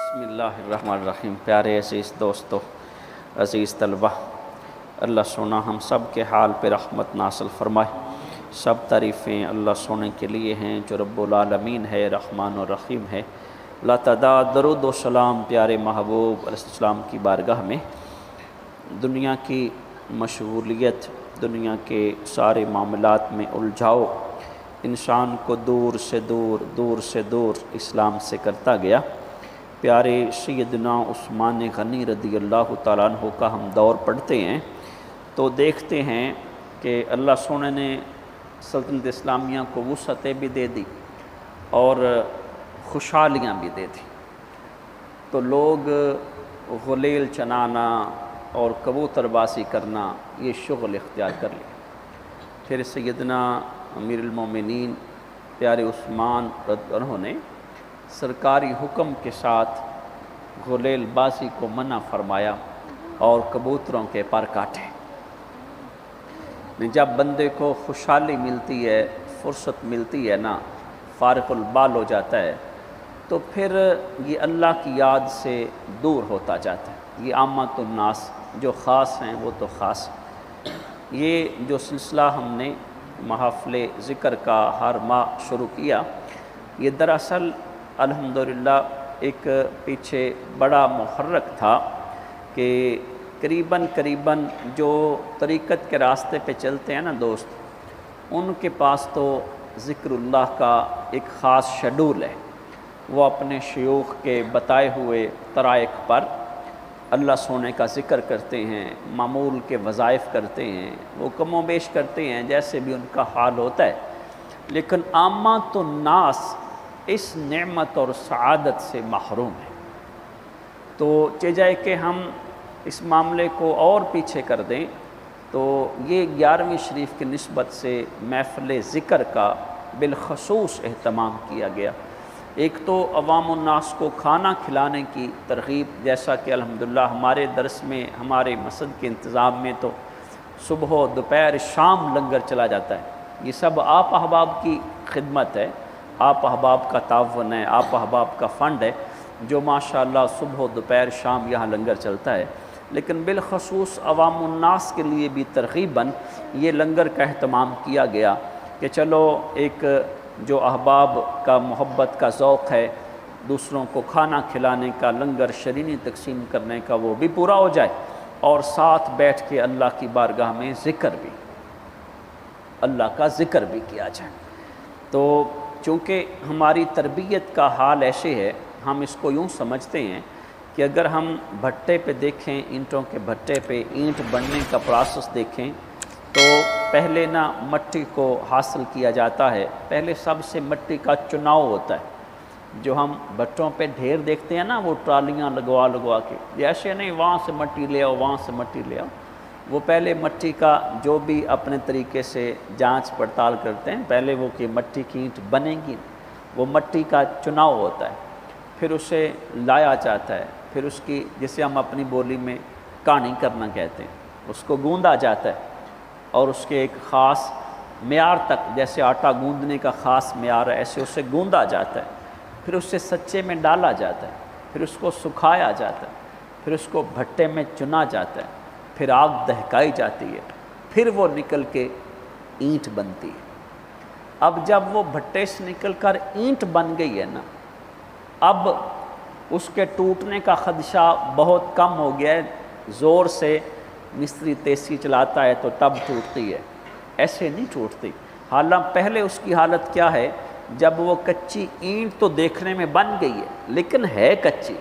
بسم اللہ الرحمن الرحیم۔ پیارے عزیز دوستو، عزیز طلبہ، اللہ سونا ہم سب کے حال پہ رحمت نازل فرمائے۔ سب تعریفیں اللہ سونے کے لیے ہیں جو رب العالمین ہے، رحمان و رحیم ہے۔ اللہ تعالیٰ درود و سلام پیارے محبوب علیہ السلام کی بارگاہ میں۔ دنیا کی مشغولیت، دنیا کے سارے معاملات میں الجھاؤ انسان کو دور سے دور اسلام سے کرتا گیا۔ پیارے سیدنا عثمان غنی رضی اللہ تعالیٰ عنہ کا ہم دور پڑھتے ہیں تو دیکھتے ہیں کہ اللہ سونے نے سلطنت اسلامیہ کو وسعتیں بھی دے دی اور خوشحالیاں بھی دے دی، تو لوگ غلیل چنانا اور کبوتر بازی کرنا یہ شغل اختیار کر لیا۔ پھر سیدنا امیر المومنین پیارے عثمان رضی اللہ عنہ نے سرکاری حکم کے ساتھ غلیل بازی کو منع فرمایا اور کبوتروں کے پر کاٹے۔ جب بندے کو خوشحالی ملتی ہے، فرصت ملتی ہے نا، فارغ البال ہو جاتا ہے، تو پھر یہ اللہ کی یاد سے دور ہوتا جاتا ہے۔ یہ عامۃ الناس جو خاص ہیں وہ تو خاص ہیں۔ یہ جو سلسلہ ہم نے محافل ذکر کا ہر ماہ شروع کیا، یہ دراصل الحمدللہ ایک پیچھے بڑا محرک تھا کہ قریباً جو طریقت کے راستے پہ چلتے ہیں نا دوست، ان کے پاس تو ذکر اللہ کا ایک خاص شیڈول ہے۔ وہ اپنے شیوخ کے بتائے ہوئے طرائق پر اللہ سونے کا ذکر کرتے ہیں، معمول کے وظائف کرتے ہیں، وہ کم و بیش کرتے ہیں جیسے بھی ان کا حال ہوتا ہے، لیکن عامۃ الناس اس نعمت اور سعادت سے محروم ہے۔ تو چاہے کہ ہم اس معاملے کو اور پیچھے کر دیں تو یہ 11ویں شریف کی نسبت سے محفل ذکر کا بالخصوص اہتمام کیا گیا۔ ایک تو عوام الناس کو کھانا کھلانے کی ترغیب، جیسا کہ الحمدللہ ہمارے درس میں، ہمارے مسجد کے انتظام میں تو صبح و دوپہر شام لنگر چلا جاتا ہے۔ یہ سب آپ احباب کی خدمت ہے، آپ احباب کا تعاون ہے، آپ احباب کا فنڈ ہے جو ماشاءاللہ صبح و دوپہر شام یہاں لنگر چلتا ہے۔ لیکن بالخصوص عوام الناس کے لیے بھی ترغیباً یہ لنگر کا اہتمام کیا گیا کہ چلو ایک جو احباب کا محبت کا ذوق ہے، دوسروں کو کھانا کھلانے کا، لنگر شرینی تقسیم کرنے کا، وہ بھی پورا ہو جائے اور ساتھ بیٹھ کے اللہ کی بارگاہ میں ذکر بھی، اللہ کا ذکر بھی کیا جائے۔ تو چونکہ ہماری تربیت کا حال ایسے ہے، ہم اس کو یوں سمجھتے ہیں کہ اگر ہم بھٹے پہ دیکھیں، اینٹوں کے بھٹے پہ اینٹ بننے کا پروسیس دیکھیں تو پہلے نا مٹی کو حاصل کیا جاتا ہے، پہلے سب سے مٹی کا چناؤ ہوتا ہے۔ جو ہم بھٹوں پہ ڈھیر دیکھتے ہیں نا، وہ ٹرالیاں لگوا کے، ایسے نہیں وہاں سے مٹی لے آؤ، وہاں سے مٹی لے آؤ، وہ پہلے مٹی کا جو بھی اپنے طریقے سے جانچ پڑتال کرتے ہیں، پہلے وہ کہ مٹی کی اینٹ بنے گی، وہ مٹی کا چناؤ ہوتا ہے، پھر اسے لایا جاتا ہے، پھر اس کی جسے ہم اپنی بولی میں کانی کرنا کہتے ہیں، اس کو گوندا جاتا ہے اور اس کے ایک خاص معیار تک، جیسے آٹا گوندنے کا خاص معیار ہے ایسے اسے گوندا جاتا ہے، پھر اسے سچے میں ڈالا جاتا ہے، پھر اس کو سکھایا جاتا ہے، پھر اس کو بھٹے میں چنا جاتا ہے، پھر آگ دہکائی جاتی ہے، پھر وہ نکل کے اینٹ بنتی ہے۔ اب جب وہ بھٹے سے نکل کر اینٹ بن گئی ہے نا، اب اس کے ٹوٹنے کا خدشہ بہت کم ہو گیا ہے، زور سے مستری تیسی چلاتا ہے تو تب ٹوٹتی ہے، ایسے نہیں ٹوٹتی۔ حالانکہ پہلے اس کی حالت کیا ہے، جب وہ کچی اینٹ تو دیکھنے میں بن گئی ہے لیکن ہے کچی،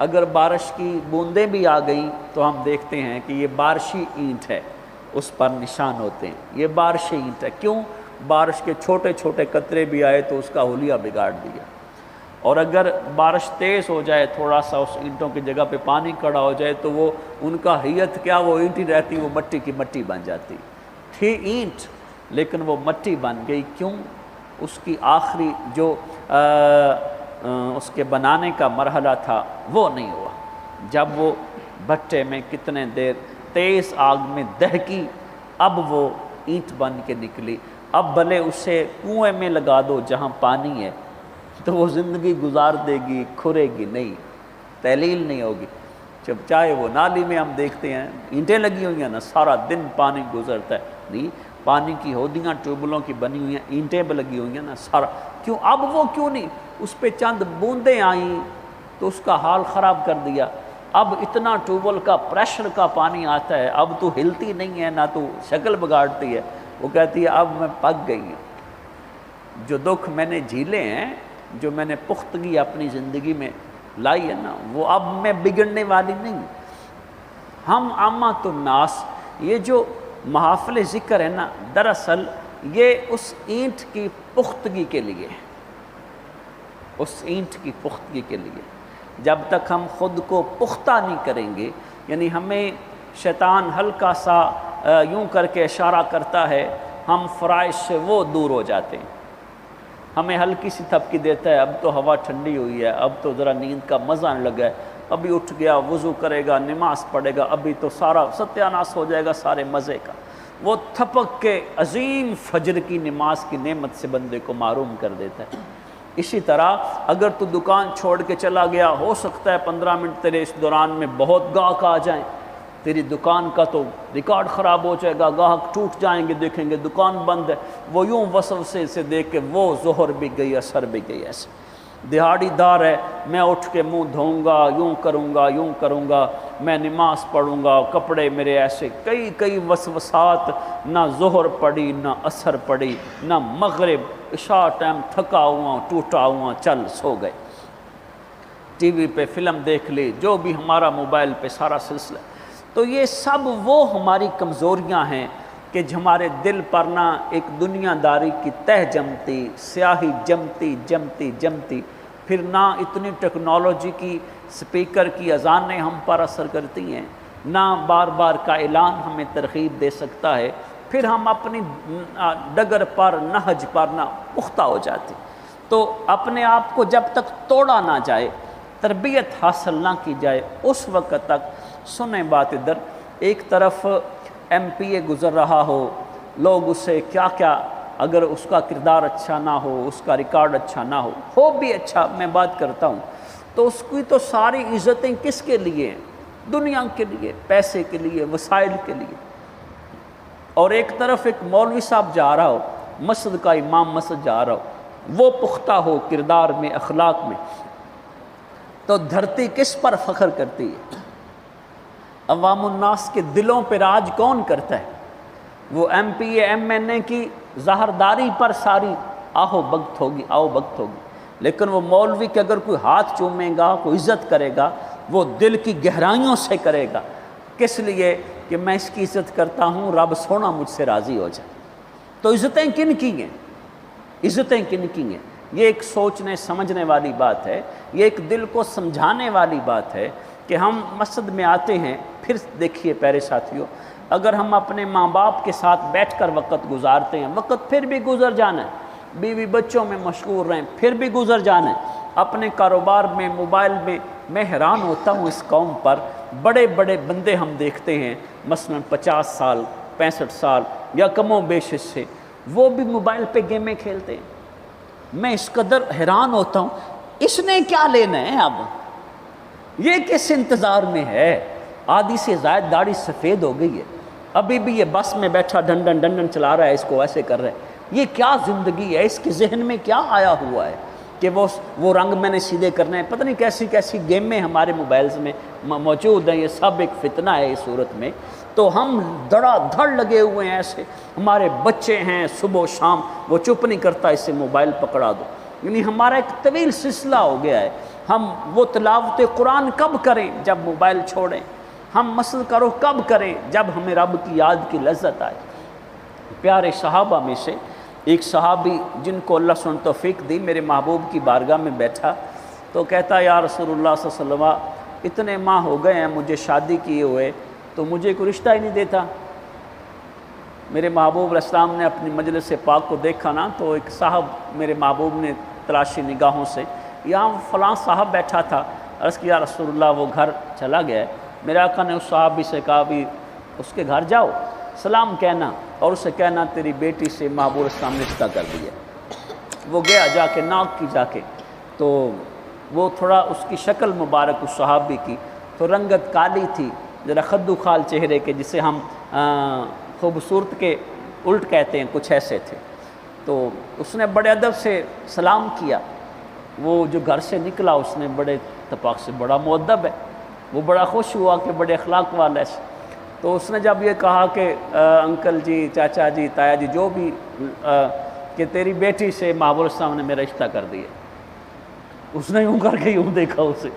اگر بارش کی بوندیں بھی آ گئیں تو ہم دیکھتے ہیں کہ یہ بارشی اینٹ ہے، اس پر نشان ہوتے ہیں، یہ بارشی اینٹ ہے۔ کیوں؟ بارش کے چھوٹے چھوٹے قطرے بھی آئے تو اس کا حلیہ بگاڑ دیا، اور اگر بارش تیز ہو جائے، تھوڑا سا اس اینٹوں کی جگہ پہ پانی کھڑا ہو جائے تو وہ ان کا حیت کیا، وہ اینٹ ہی رہتی، وہ مٹی کی مٹی بن جاتی تھی اینٹ، لیکن وہ مٹی بن گئی۔ کیوں؟ اس کی آخری جو اس کے بنانے کا مرحلہ تھا وہ نہیں ہوا۔ جب وہ بھٹے میں کتنے دیر تیز آگ میں دہکی، اب وہ اینٹ بن کے نکلی۔ اب بھلے اسے کنویں میں لگا دو جہاں پانی ہے، تو وہ زندگی گزار دے گی، کھرے گی نہیں، تحلیل نہیں ہوگی۔ جب چاہے وہ نالی میں ہم دیکھتے ہیں اینٹیں لگی ہوئی ہیں نا، سارا دن پانی گزرتا ہے، نہیں پانی کی ہودیاں ٹیوبلوں کی بنی ہوئی ہیں، اینٹیں بھی لگی ہوئی ہیں نا سارا، کیوں اب وہ کیوں نہیں، اس پہ چند بوندیں آئیں تو اس کا حال خراب کر دیا۔ اب اتنا ٹیوبل کا پریشر کا پانی آتا ہے، اب تو ہلتی نہیں ہے نہ تو شکل بگاڑتی ہے، وہ کہتی ہے اب میں پک گئی ہوں۔ جو دکھ میں نے جھیلے ہیں، جو میں نے پختگی اپنی زندگی میں لائی ہے نا، وہ اب میں بگڑنے والی نہیں۔ ہم عامۃ الناس یہ جو محافل ذکر ہے نا، دراصل یہ اس اینٹ کی پختگی کے لیے، اس اینٹ کی پختگی کے لیے۔ جب تک ہم خود کو پختہ نہیں کریں گے، یعنی ہمیں شیطان ہلکا سا یوں کر کے اشارہ کرتا ہے، ہم فرائض سے وہ دور ہو جاتے ہیں۔ ہمیں ہلکی سی تھپکی دیتا ہے، اب تو ہوا ٹھنڈی ہوئی ہے، اب تو ذرا نیند کا مزہ آنے لگا ہے، ابھی اٹھ گیا، وضو کرے گا، نماز پڑھے گا، ابھی تو سارا ستیہ ناس ہو جائے گا سارے مزے کا۔ وہ تھپک کے عظیم فجر کی نماز کی نعمت سے بندے کو محروم کر دیتا ہے۔ اسی طرح اگر تو دکان چھوڑ کے چلا گیا، ہو سکتا ہے 15 منٹ تیرے اس دوران میں بہت گاہک آ جائیں، تیری دکان کا تو ریکارڈ خراب ہو جائے گا، گاہک ٹوٹ جائیں گے، دیکھیں گے دکان بند ہے، وہ یوں وسوسے سے دیکھ کے وہ ظہر بھی گئی، عصر بھی گئی۔ ایسے دہاڑی دار ہے، میں اٹھ کے منہ دھوؤں گا، یوں کروں گا، میں نماز پڑھوں گا، کپڑے میرے ایسے، کئی وسوسات، نہ ظہر پڑھی نہ عصر پڑھی نہ مغرب، عشاء ٹائم تھکا ہوا ٹوٹا ہوا، چل سو گئے، ٹی وی پہ فلم دیکھ لی، جو بھی ہمارا موبائل پہ سارا سلسلہ۔ تو یہ سب وہ ہماری کمزوریاں ہیں کہ ہمارے دل پر نہ ایک دنیا داری کی تہ جمتی، سیاہی جمتی، پھر نہ اتنی ٹیکنالوجی کی سپیکر کی اذانیں ہم پر اثر کرتی ہیں، نہ بار بار کا اعلان ہمیں ترغیب دے سکتا ہے، پھر ہم اپنی ڈگر پر، نہج پر نہ پختہ ہو جاتے۔ تو اپنے آپ کو جب تک توڑا نہ جائے، تربیت حاصل نہ کی جائے، اس وقت تک سنیں بات ادھر، ایک طرف ایم پی اے گزر رہا ہو، لوگ اسے کیا اگر اس کا کردار اچھا نہ ہو، اس کا ریکارڈ اچھا نہ ہو بھی اچھا، میں بات کرتا ہوں، تو اس کی تو ساری عزتیں کس کے لیے ہیں؟ دنیا کے لیے، پیسے کے لیے، وسائل کے لیے۔ اور ایک طرف ایک مولوی صاحب جا رہا ہو، مسجد کا امام مسجد جا رہا ہو، وہ پختہ ہو کردار میں، اخلاق میں، تو دھرتی کس پر فخر کرتی ہے؟ عوام الناس کے دلوں پہ راج کون کرتا ہے؟ وہ M P A M N A کی ظاہرداری پر ساری آہو بھگت ہوگی، لیکن وہ مولوی کے اگر کوئی ہاتھ چومے گا، کوئی عزت کرے گا، وہ دل کی گہرائیوں سے کرے گا، کس لیے کہ میں اس کی عزت کرتا ہوں، رب سونا مجھ سے راضی ہو جائے۔ تو عزتیں کن کی ہیں؟ یہ ایک سوچنے سمجھنے والی بات ہے، یہ ایک دل کو سمجھانے والی بات ہے کہ ہم مسجد میں آتے ہیں، پھر دیکھیے پیارے ساتھیوں، اگر ہم اپنے ماں باپ کے ساتھ بیٹھ کر وقت گزارتے ہیں، وقت پھر بھی گزر جانا ہے، بیوی بچوں میں مشغول رہیں، پھر بھی گزر جانا ہے، اپنے کاروبار میں، موبائل میں حیران ہوتا ہوں اس قوم پر، بڑے بڑے بندے ہم دیکھتے ہیں، مثلا 50 سال 65 سال یا کم و بیش اس سے، وہ بھی موبائل پہ گیمیں کھیلتے ہیں۔ میں اس قدر حیران ہوتا ہوں، اس نے کیا لینا ہے اب؟ یہ کس انتظار میں ہے؟ آدھی سے زائد داڑھی سفید ہو گئی ہے، ابھی بھی یہ بس میں بیٹھا ڈنڈن چلا رہا ہے، اس کو ایسے کر رہا ہے۔ یہ کیا زندگی ہے؟ اس کے ذہن میں کیا آیا ہوا ہے کہ وہ رنگ میں نے سیدھے کرنے ہیں؟ پتہ نہیں کیسی گیمیں ہمارے موبائلز میں موجود ہیں، یہ سب ایک فتنہ ہے اس صورت میں۔ تو ہم دھڑا دھڑ لگے ہوئے ہیں ایسے، ہمارے بچے ہیں صبح و شام، وہ چپ نہیں کرتا، اس سے موبائل پکڑا دو، یعنی ہمارا ایک طویل سلسلہ ہو گیا ہے۔ ہم وہ تلاوت قرآن کب کریں؟ جب موبائل چھوڑیں۔ ہم مسجد کا رخ کب کریں؟ جب ہمیں رب کی یاد کی لذت آئے۔ پیارے صحابہ میں سے ایک صحابی جن کو اللہ سن توفیق دی، میرے محبوب کی بارگاہ میں بیٹھا تو کہتا یا رسول اللہ صلی اللہ علیہ وسلم، اتنے ماہ ہو گئے ہیں مجھے شادی کیے ہوئے، تو مجھے کوئی رشتہ ہی نہیں دیتا۔ میرے محبوب علیہ السلام نے اپنی مجلس پاک کو دیکھا نا، تو ایک صاحب میرے محبوب نے تلاشی نگاہوں سے، یہاں فلاں صاحب بیٹھا تھا، عرض کیا رسول اللہ وہ گھر چلا گیا ہے۔ میرے آقا نے اس صحابی سے کہا بھی اس کے گھر جاؤ، سلام کہنا اور اسے کہنا تیری بیٹی سے محبوب اسلام نے رشتہ کر دیا۔ وہ گیا، جا کے ناک کی جا کے تو وہ تھوڑا اس کی شکل مبارک اس صحابی کی تو رنگت کالی تھی، ذرا خدو خال چہرے کے، جسے ہم خوبصورت کے الٹ کہتے ہیں، کچھ ایسے تھے۔ تو اس نے بڑے ادب سے سلام کیا۔ وہ جو گھر سے نکلا اس نے بڑے اتفاق سے، بڑا مؤدب ہے، وہ بڑا خوش ہوا کہ بڑے اخلاق والا ہے۔ تو اس نے جب یہ کہا کہ انکل جی، چاچا جی، تایا جی، جو بھی، کہ تیری بیٹی سے محبوب السلام نے میرا رشتہ کر دیا، اس نے یوں کر کے یوں دیکھا اسے،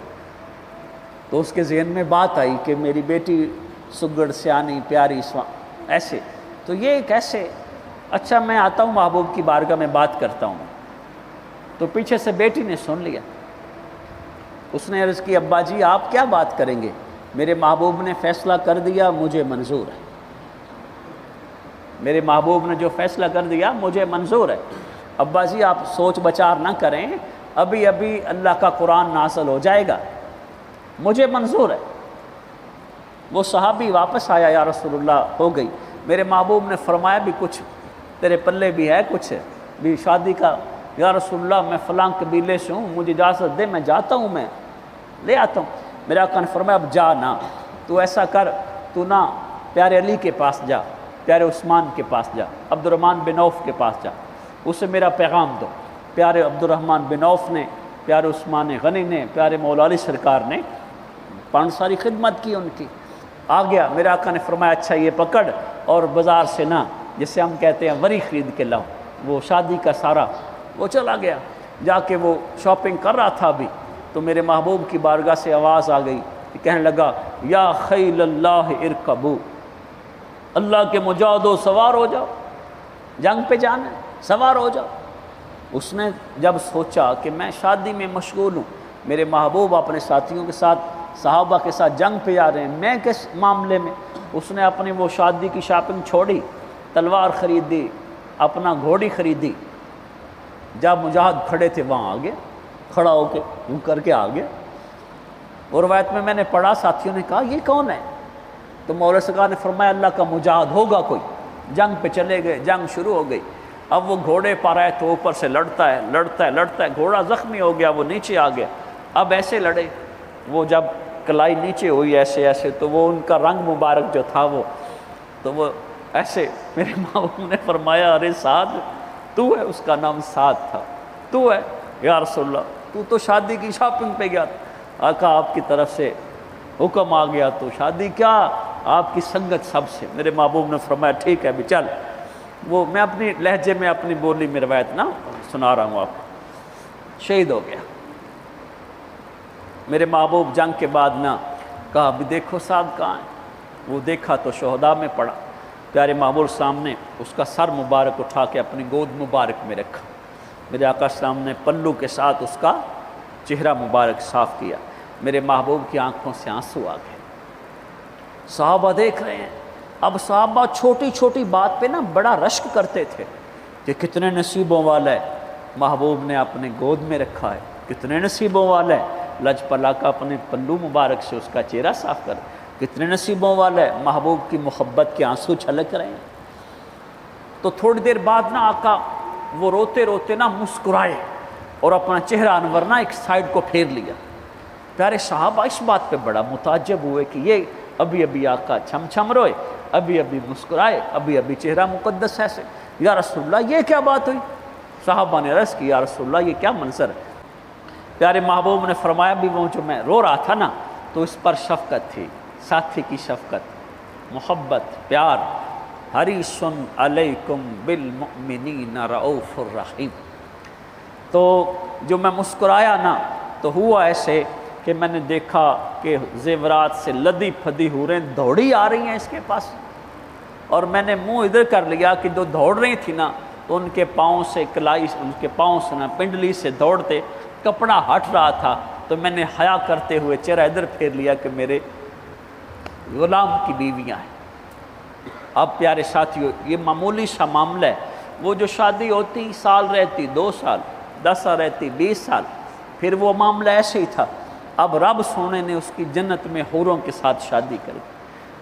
تو اس کے ذہن میں بات آئی کہ میری بیٹی سگڑ سیانی پیاری ایسے، تو یہ کیسے؟ اچھا میں آتا ہوں محبوب کی بارگاہ میں بات کرتا ہوں۔ تو پیچھے سے بیٹی نے سن لیا، اس نے عرض کی ابا جی آپ کیا بات کریں گے، میرے محبوب نے فیصلہ کر دیا، مجھے منظور ہے، میرے محبوب نے جو فیصلہ کر دیا مجھے منظور ہے، ابا جی آپ سوچ بچار نہ کریں، ابھی ابھی اللہ کا قرآن نازل ہو جائے گا، مجھے منظور ہے۔ وہ صحابی واپس آیا، یا رسول اللہ ہو گئی، میرے محبوب نے فرمایا بھی کچھ تیرے پلے بھی ہے کچھ بھی شادی کا، یا رسول اللہ میں فلاں قبیلے سے ہوں، مجھے اجازت دے میں جاتا ہوں، میں لے آتا ہوں۔ میرے آقا نے فرمایا اب جا نہ، تو ایسا کر، تو نہ پیارے علی کے پاس جا، پیارے عثمان کے پاس جا، عبد الرحمن بن عوف کے پاس جا، اسے میرا پیغام دو۔ پیارے عبد الرحمن بن عوف نے، پیارے عثمان غنی نے، پیارے مولا علی سرکار نے پانچ ساری خدمت کی ان کی۔ آ گیا، میرے آقا نے فرمایا اچھا یہ پکڑ اور بازار سے نہ، جسے ہم کہتے ہیں وری خرید کے لاؤ، وہ شادی کا سارا۔ وہ چلا گیا، جا کے وہ شاپنگ کر رہا تھا ابھی، تو میرے محبوب کی بارگاہ سے آواز آ گئی، کہنے لگا یا خیل اللہ ارکبو، اللہ کے مجاہدو سوار ہو جاؤ، جنگ پہ جانا ہے، سوار ہو جاؤ۔ اس نے جب سوچا کہ میں شادی میں مشغول ہوں، میرے محبوب اپنے ساتھیوں کے ساتھ، صحابہ کے ساتھ جنگ پہ جا رہے ہیں، میں کس معاملے میں؟ اس نے اپنی وہ شادی کی شاپنگ چھوڑی، تلوار خریدی، اپنا گھوڑی خریدی، جب مجاہد کھڑے تھے وہاں آگے کھڑا ہو کے یوں کر کے آگے۔ اور روایت میں نے پڑھا، ساتھیوں نے کہا یہ کون ہے؟ تو مولا سرکار نے فرمایا اللہ کا مجاہد ہوگا کوئی۔ جنگ پہ چلے گئے، جنگ شروع ہو گئی۔ اب وہ گھوڑے پر آئے تو اوپر سے لڑتا ہے لڑتا ہے لڑتا ہے، گھوڑا زخمی ہو گیا، وہ نیچے آ گیا۔ اب ایسے لڑے، وہ جب کلائی نیچے ہوئی ایسے ایسے، تو وہ ان کا رنگ مبارک جو تھا وہ، تو وہ ایسے، میرے محبوب نے فرمایا ارے سعد تو ہے، اس کا نام سعد تھا، تو ہے یا رسول اللہ، تو شادی کی شاپنگ پہ گیا تھا، آقا آپ کی طرف سے حکم آ گیا تو شادی کیا، آپ کی سنگت سب سے۔ میرے محبوب نے فرمایا ٹھیک ہے بھی چل۔ وہ میں اپنی لہجے میں اپنی بولی میں روایت نہ سنا رہا ہوں آپ کو۔ شہید ہو گیا میرے محبوب۔ جنگ کے بعد نہ کہا بھی دیکھو سعد کہاں ہے، وہ دیکھا تو شہداء میں پڑا۔ پیارے محبوب سامنے اس کا سر مبارک اٹھا کے اپنی گود مبارک میں رکھا، میرے آقا السلام نے پلو کے ساتھ اس کا چہرہ مبارک صاف کیا۔ میرے محبوب کی آنکھوں سے آنسو آ گئے، صحابہ دیکھ رہے ہیں۔ اب صحابہ چھوٹی چھوٹی بات پہ نا بڑا رشک کرتے تھے کہ کتنے نصیبوں والا ہے محبوب نے اپنے گود میں رکھا ہے، کتنے نصیبوں والا ہے لجپلا کا اپنے پلو مبارک سے اس کا چہرہ صاف کر، کتنے نصیبوں والا ہے محبوب کی محبت کے آنسو چھلک رہے ہیں۔ تو تھوڑی دیر بعد نا آقا وہ روتے روتے نا مسکرائے اور اپنا چہرہ انور نا ایک سائیڈ کو پھیر لیا۔ پیارے صحابہ اس بات پہ بڑا متعجب ہوئے کہ یہ ابھی ابھی آقا چھم چھم روئے، ابھی ابھی مسکرائے، ابھی ابھی چہرہ مقدس ہے سے، یا رسول اللہ یہ کیا بات ہوئی؟ صحابہ نے عرض کی یا رسول اللہ یہ کیا منظر ہے؟ پیارے محبوب نے فرمایا بھی وہ جو میں رو رہا تھا نا تو اس پر شفقت تھی، ساتھی کی شفقت، محبت، پیار۔ حریص علیکم بالمؤمنین رؤوف الرحیم۔ تو جو میں مسکرایا نا تو ہوا ایسے کہ میں نے دیکھا کہ زیورات سے لدی پھدی حوریں دوڑی آ رہی ہیں اس کے پاس، اور میں نے منہ ادھر کر لیا کہ جو دوڑ رہی تھی نا تو ان کے پاؤں سے کلائی، ان کے پاؤں سے نا پنڈلی سے دوڑتے کپڑا ہٹ رہا تھا، تو میں نے حیا کرتے ہوئے چہرہ ادھر پھیر لیا کہ میرے غلام کی بیویاں ہیں۔ اب پیارے ساتھیوں یہ معمولی سا معاملہ ہے، وہ جو شادی ہوتی سال رہتی، 2 سال، 10 سال رہتی، 20 سال، پھر وہ معاملہ ایسے ہی تھا۔ اب رب سونے نے اس کی جنت میں حوروں کے ساتھ شادی کری،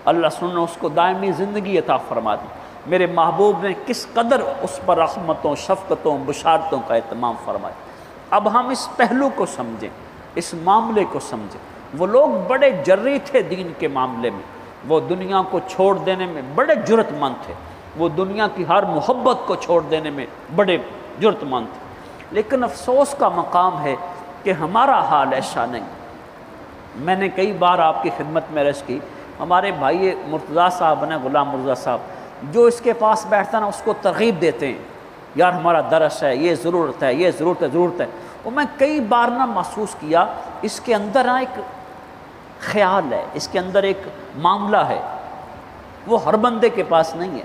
اللہ سونے نے اس کو دائمی زندگی عطا فرما دی۔ میرے محبوب نے کس قدر اس پر رحمتوں، شفقتوں، بشارتوں کا اہتمام فرمایا۔ اب ہم اس پہلو کو سمجھیں، اس معاملے کو سمجھیں۔ وہ لوگ بڑے جرری تھے دین کے معاملے میں، وہ دنیا کو چھوڑ دینے میں بڑے جرأت مند تھے، وہ دنیا کی ہر محبت کو چھوڑ دینے میں بڑے جرأت مند تھے۔ لیکن افسوس کا مقام ہے کہ ہمارا حال ایسا نہیں۔ میں نے کئی بار آپ کی خدمت میں عرض کی، ہمارے بھائی مرتضیٰ صاحب نے، غلام مرتضیٰ صاحب، جو اس کے پاس بیٹھتا نا اس کو ترغیب دیتے ہیں، یار ہمارا درس ہے، یہ ضرورت ہے، یہ ضرورت ہے۔ اور میں کئی بار نہ محسوس کیا اس کے اندر ایک خیال ہے، اس کے اندر ایک معاملہ ہے، وہ ہر بندے کے پاس نہیں ہے،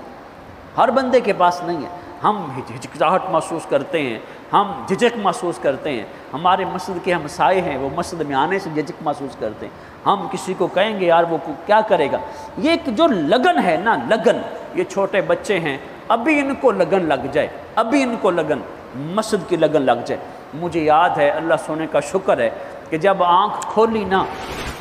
ہر بندے کے پاس نہیں ہے۔ ہم ہچکچاہٹ محسوس کرتے ہیں، ہم جھجک محسوس کرتے ہیں، ہمارے مسجد کے ہمسائے ہیں وہ مسجد میں آنے سے جھجک محسوس کرتے ہیں، ہم کسی کو کہیں گے یار وہ کیا کرے گا۔ یہ ایک جو لگن ہے نا، لگن، یہ چھوٹے بچے ہیں، ابھی ان کو لگن لگ جائے، ابھی ان کو لگن، مسجد کی لگن لگ جائے۔ مجھے یاد ہے، اللہ سونے کا شکر ہے کہ جب آنکھ کھولی نا،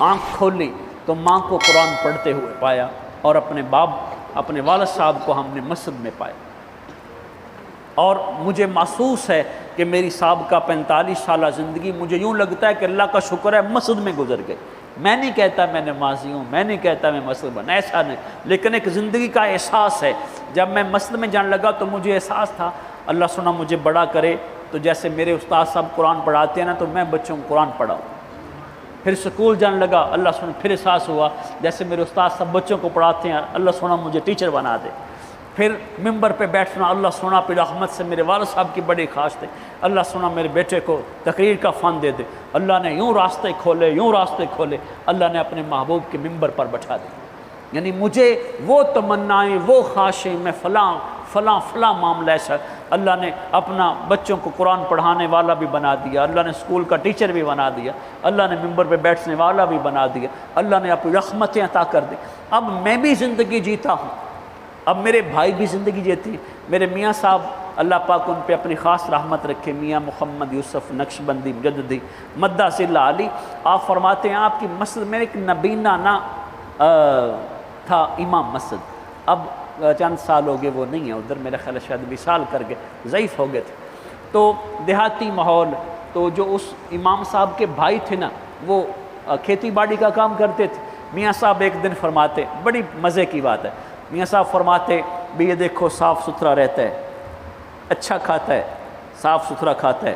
آنکھ کھولی تو ماں کو قرآن پڑھتے ہوئے پایا، اور اپنے باپ، اپنے والد صاحب کو ہم نے مسجد میں پایا۔ اور مجھے محسوس ہے کہ میری سابقہ 45 سالہ زندگی، مجھے یوں لگتا ہے کہ اللہ کا شکر ہے مسجد میں گزر گئی۔ میں نہیں کہتا میں نمازی ہوں، میں نہیں کہتا میں مسجد بنا، ایسا نہیں، لیکن ایک زندگی کا احساس ہے۔ جب میں مسجد میں جانے لگا تو مجھے احساس تھا اللہ سنا مجھے بڑا کرے تو جیسے میرے استاد صاحب قرآن پڑھاتے ہیں نا، تو میں بچوں کو قرآن پڑھاؤں۔ پھر سکول جانے لگا، اللہ سنا پھر احساس ہوا جیسے میرے استاد صاحب بچوں کو پڑھاتے ہیں، اللہ سنا مجھے ٹیچر بنا دے۔ پھر ممبر پہ بیٹھنا، اللہ سنا پھر رحمت سے میرے والد صاحب کی بڑی خواہش تھی، اللہ سنا میرے بیٹے کو تقریر کا فن دے دے۔ اللہ نے یوں راستے کھولے، یوں راستے کھولے، اللہ نے اپنے محبوب کے ممبر پر بٹھا دیا۔ یعنی مجھے وہ تمنائیں، وہ خواہشیں، میں فلاں فلاں فلاں معاملہ ایسا، اللہ نے اپنا بچوں کو قرآن پڑھانے والا بھی بنا دیا، اللہ نے اسکول کا ٹیچر بھی بنا دیا، اللہ نے ممبر پہ بیٹھنے والا بھی بنا دیا، اللہ نے اپنی رحمتیں عطا کر دی۔ اب میں بھی زندگی جیتا ہوں، اب میرے بھائی بھی زندگی جیتی۔ میرے میاں صاحب اللہ پاک ان پہ اپنی خاص رحمت رکھے، میاں محمد یوسف نقشبندی مجددی مدہ ذلہ علی، آپ فرماتے ہیں آپ کی مسجد میں ایک نبینہ نا تھا امام مسجد، اب چند سال ہو گئے وہ نہیں ہے ادھر، میرا خیال ہے شاید وصال کر کے ضعیف ہو گئے تھے۔ تو دیہاتی ماحول، تو جو اس امام صاحب کے بھائی تھے نا وہ کھیتی باڑی کا کام کرتے تھے۔ میاں صاحب ایک دن فرماتے، بڑی مزے کی بات ہے، میاں صاحب فرماتے بھی یہ دیکھو صاف ستھرا رہتا ہے، اچھا کھاتا ہے، صاف ستھرا کھاتا ہے،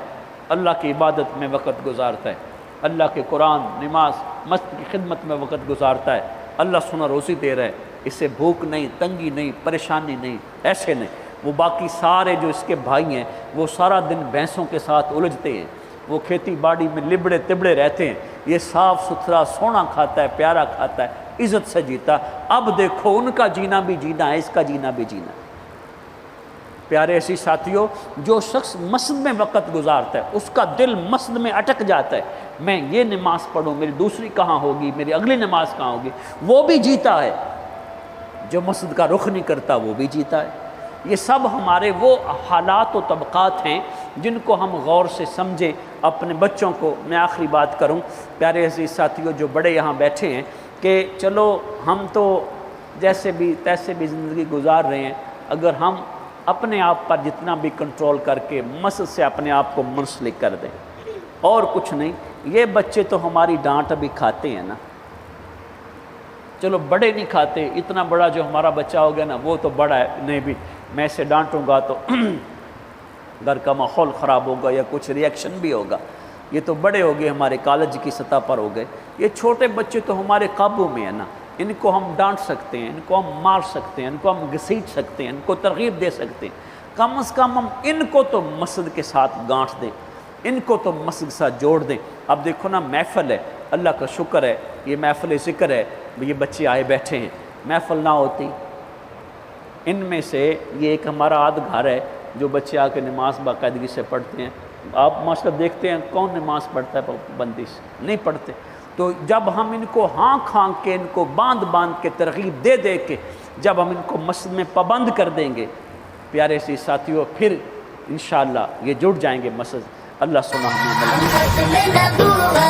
اللہ کی عبادت میں وقت گزارتا ہے، اللہ کے قرآن، نماز، مسجد کی خدمت میں وقت گزارتا ہے، اللہ سنا روزی دے رہا ہے، اس سے بھوک نہیں، تنگی نہیں، پریشانی نہیں، ایسے نہیں۔ وہ باقی سارے جو اس کے بھائی ہیں وہ سارا دن بھینسوں کے ساتھ الجھتے ہیں، وہ کھیتی باڑی میں لبڑے تبڑے رہتے ہیں، یہ صاف ستھرا سونا کھاتا ہے، پیارا کھاتا ہے، عزت سے جیتا۔ اب دیکھو ان کا جینا بھی جینا ہے، اس کا جینا بھی جینا ہے۔ پیارے ایسی ساتھیوں، جو شخص مسجد میں وقت گزارتا ہے اس کا دل مسجد میں اٹک جاتا ہے، میں یہ نماز پڑھوں، میری دوسری کہاں ہوگی، میری اگلی نماز کہاں ہوگی، وہ بھی جیتا ہے۔ جو مسجد کا رخ نہیں کرتا وہ بھی جیتا ہے۔ یہ سب ہمارے وہ حالات و طبقات ہیں جن کو ہم غور سے سمجھیں۔ اپنے بچوں کو میں آخری بات کروں، پیارے عزیز ساتھیوں جو بڑے یہاں بیٹھے ہیں، کہ چلو ہم تو جیسے بھی تیسے بھی زندگی گزار رہے ہیں، اگر ہم اپنے آپ پر جتنا بھی کنٹرول کر کے مسجد سے اپنے آپ کو منسلک کر دیں، اور کچھ نہیں۔ یہ بچے تو ہماری ڈانٹ ابھی کھاتے ہیں نا، چلو بڑے نہیں کھاتے، اتنا بڑا جو ہمارا بچہ ہو گیا نا وہ تو بڑا ہے، نہیں بھی میں اسے ڈانٹوں گا تو گھر کا ماحول خراب ہوگا یا کچھ ریئیکشن بھی ہوگا۔ یہ تو بڑے ہو گئے، ہمارے کالج کی سطح پر ہو گئے، یہ چھوٹے بچے تو ہمارے قابو میں ہیں نا، ان کو ہم ڈانٹ سکتے ہیں، ان کو ہم مار سکتے ہیں، ان کو ہم گھسیٹ سکتے ہیں، ان کو ترغیب دے سکتے ہیں۔ کم از کم ہم ان کو تو مسجد کے ساتھ گانٹھ دیں، ان کو تو مسجد کے ساتھ جوڑ دیں۔ اب دیکھو نا محفل ہے، اللہ کا شکر ہے، یہ محفل ذکر ہے، یہ بچے آئے بیٹھے ہیں، محفل نہ ہوتی ان میں سے یہ ایک ہمارا آدھ گھر ہے جو بچے آ کے نماز باقاعدگی سے پڑھتے ہیں۔ آپ ماشاءاللہ دیکھتے ہیں کون نماز پڑھتا ہے پابندی سے؟ نہیں پڑھتے۔ تو جب ہم ان کو ہانک ہانک کے، ان کو باندھ باندھ کے، ترغیب دے دے کے جب ہم ان کو مسجد میں پابند کر دیں گے، پیارے سی ساتھیوں، پھر انشاءاللہ یہ جڑ جائیں گے مسجد۔ اللہ سنا ہمیں